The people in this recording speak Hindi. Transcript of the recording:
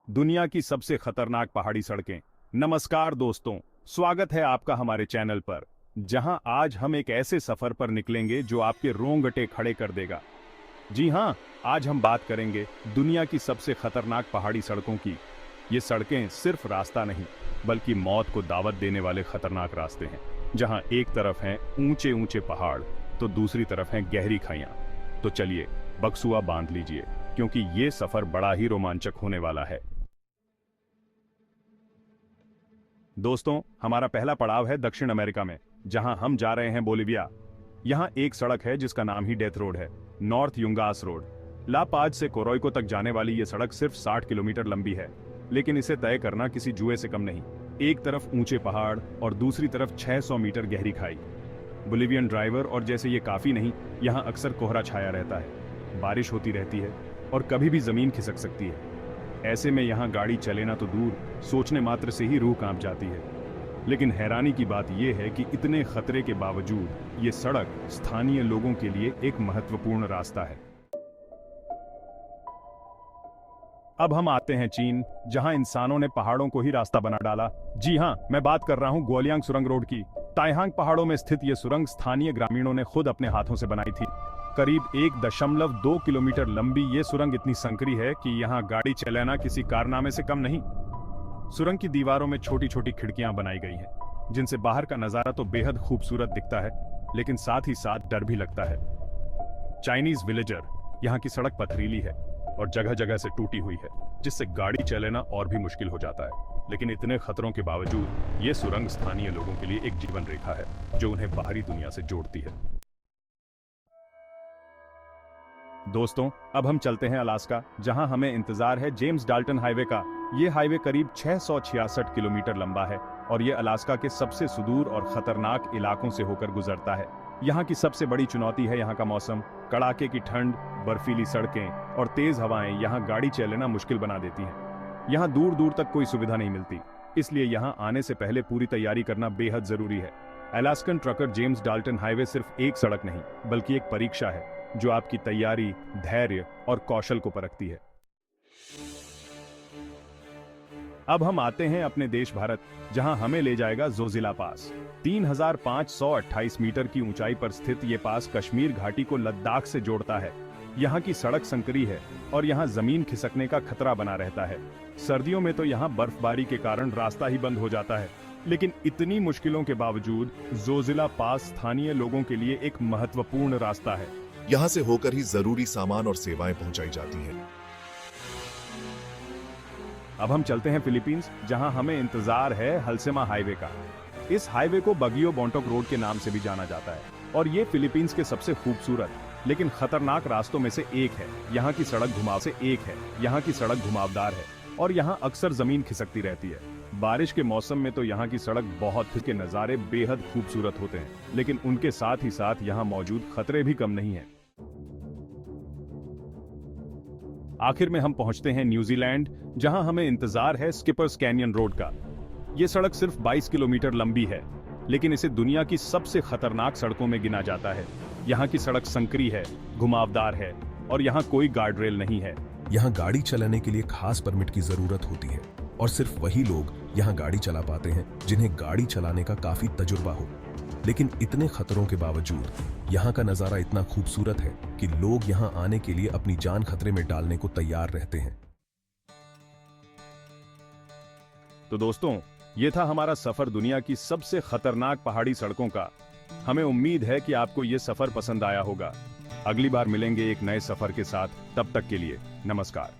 दुनिया की सबसे खतरनाक पहाड़ी सड़कें। नमस्कार दोस्तों, स्वागत है आपका हमारे चैनल पर, जहां आज हम एक ऐसे सफर पर निकलेंगे जो आपके रोंगटे खड़े कर देगा। जी हां, आज हम बात करेंगे दुनिया की सबसे खतरनाक पहाड़ी सड़कों की। ये सड़कें सिर्फ रास्ता नहीं, बल्कि मौत को दावत देने वाले खतरनाक रास्ते हैं, जहां एक तरफ हैं ऊंचे ऊंचे पहाड़ तो दूसरी तरफ हैं गहरी खाइयां। तो चलिए बक्सुआ बांध लीजिए, क्योंकि ये सफर बड़ा ही रोमांचक होने वाला है। दोस्तों, हमारा पहला पड़ाव है दक्षिण अमेरिका में, जहां हम जा रहे हैं बोलिविया। यहां एक सड़क है जिसका नाम ही डेथ रोड है, नॉर्थ युंगास रोड। ला पाज से कोरोइको तक जाने वाली ये सड़क सिर्फ 60 किलोमीटर लंबी है, लेकिन इसे तय करना किसी जुए से कम नहीं। एक तरफ ऊंचे पहाड़ और दूसरी तरफ 600 मीटर गहरी खाई। बोलिवियन ड्राइवर और जैसे ये काफी नहीं, यहाँ अक्सर कोहरा छाया रहता है, बारिश होती रहती है और कभी भी जमीन खिसक सकती है। ऐसे में यहाँ गाड़ी चले ना तो दूर, सोचने मात्र से ही रूह कांप जाती है। लेकिन हैरानी की बात यह है कि इतने खतरे के बावजूद ये सड़क स्थानीय लोगों के लिए एक महत्वपूर्ण रास्ता है। अब हम आते हैं चीन, जहां इंसानों ने पहाड़ों को ही रास्ता बना डाला। जी हां, मैं बात कर रहा हूं ग्वालियांग सुरंग रोड की। ताइहांग पहाड़ों में स्थित ये सुरंग स्थानीय ग्रामीणों ने खुद अपने हाथों से बनाई थी। करीब 1.2 किलोमीटर लंबी ये सुरंग इतनी संकरी है कि यहाँ गाड़ी चलाना किसी कारनामे से कम नहीं। सुरंग की दीवारों में छोटी छोटी खिड़कियां बनाई गई हैं, जिनसे बाहर का नजारा तो बेहद खूबसूरत दिखता है, लेकिन साथ ही साथ डर भी लगता है। चाइनीज विलेजर, यहाँ की सड़क पथरीली है और जगह जगह से टूटी हुई है, जिससे गाड़ी चलाना और भी मुश्किल हो जाता है। लेकिन इतने खतरों के बावजूद ये सुरंग स्थानीय लोगों के लिए एक जीवन रेखा है, जो उन्हें बाहरी दुनिया से जोड़ती है। दोस्तों, अब हम चलते हैं अलास्का, जहां हमें इंतजार है जेम्स डाल्टन हाईवे का। ये हाईवे करीब 666 किलोमीटर लंबा है और ये अलास्का के सबसे सुदूर और खतरनाक इलाकों से होकर गुजरता है। यहाँ की सबसे बड़ी चुनौती है यहाँ का मौसम। कड़ाके की ठंड, बर्फीली सड़कें और तेज हवाएं यहाँ गाड़ी चलाना मुश्किल बना देती हैं। यहाँ दूर दूर तक कोई सुविधा नहीं मिलती, इसलिए यहाँ आने से पहले पूरी तैयारी करना बेहद जरूरी है। Alaskan trucker James Dalton highway सिर्फ एक सड़क नहीं, बल्कि एक परीक्षा है, जो आपकी तैयारी, धैर्य और कौशल को परखती है। अब हम आते हैं अपने देश भारत, जहां हमें ले जाएगा जोजिला पास। 3528 मीटर की ऊंचाई पर स्थित ये पास कश्मीर घाटी को लद्दाख से जोड़ता है। यहाँ की सड़क संकरी है और यहाँ जमीन खिसकने का खतरा बना रहता है। सर्दियों में तो यहाँ बर्फबारी के कारण रास्ता ही बंद हो जाता है, लेकिन इतनी मुश्किलों के बावजूद जोजिला पास स्थानीय लोगों के लिए एक महत्वपूर्ण रास्ता है। यहाँ से होकर ही जरूरी सामान और सेवाएं पहुंचाई जाती हैं। अब हम चलते हैं फिलीपींस, जहां हमें इंतजार है हल्सेमा हाईवे का। इस हाईवे को बगियो बोंटोक रोड के नाम से भी जाना जाता है और ये फिलीपींस के सबसे खूबसूरत लेकिन खतरनाक रास्तों में से एक है। यहाँ की सड़क घुमावदार है और यहाँ अक्सर जमीन खिसकती रहती है। बारिश के मौसम में तो यहाँ की सड़क बहुत के नज़ारे बेहद खूबसूरत होते हैं, लेकिन उनके साथ ही साथ यहाँ मौजूद खतरे भी कम नहीं हैं। आखिर में हम पहुंचते हैं न्यूजीलैंड, जहां हमें इंतजार है स्किपर्स कैनियन रोड का। यह सड़क सिर्फ 22 किलोमीटर लंबी है, लेकिन इसे दुनिया की सबसे खतरनाक सड़कों में गिना जाता है। यहाँ की सड़क संकरी है, घुमावदार है और यहाँ कोई गार्ड रेल नहीं है। यहाँ गाड़ी चलाने के लिए खास परमिट की जरूरत होती है और सिर्फ वही लोग यहाँ गाड़ी चला पाते हैं जिन्हें गाड़ी चलाने का काफी तजुर्बा हो। लेकिन इतने खतरों के बावजूद यहाँ का नजारा इतना खूबसूरत है कि लोग यहाँ आने के लिए अपनी जान खतरे में डालने को तैयार रहते हैं। तो दोस्तों, ये था हमारा सफर दुनिया की सबसे खतरनाक पहाड़ी सड़कों का। हमें उम्मीद है कि आपको ये सफर पसंद आया होगा। अगली बार मिलेंगे एक नए सफर के साथ। तब तक के लिए नमस्कार।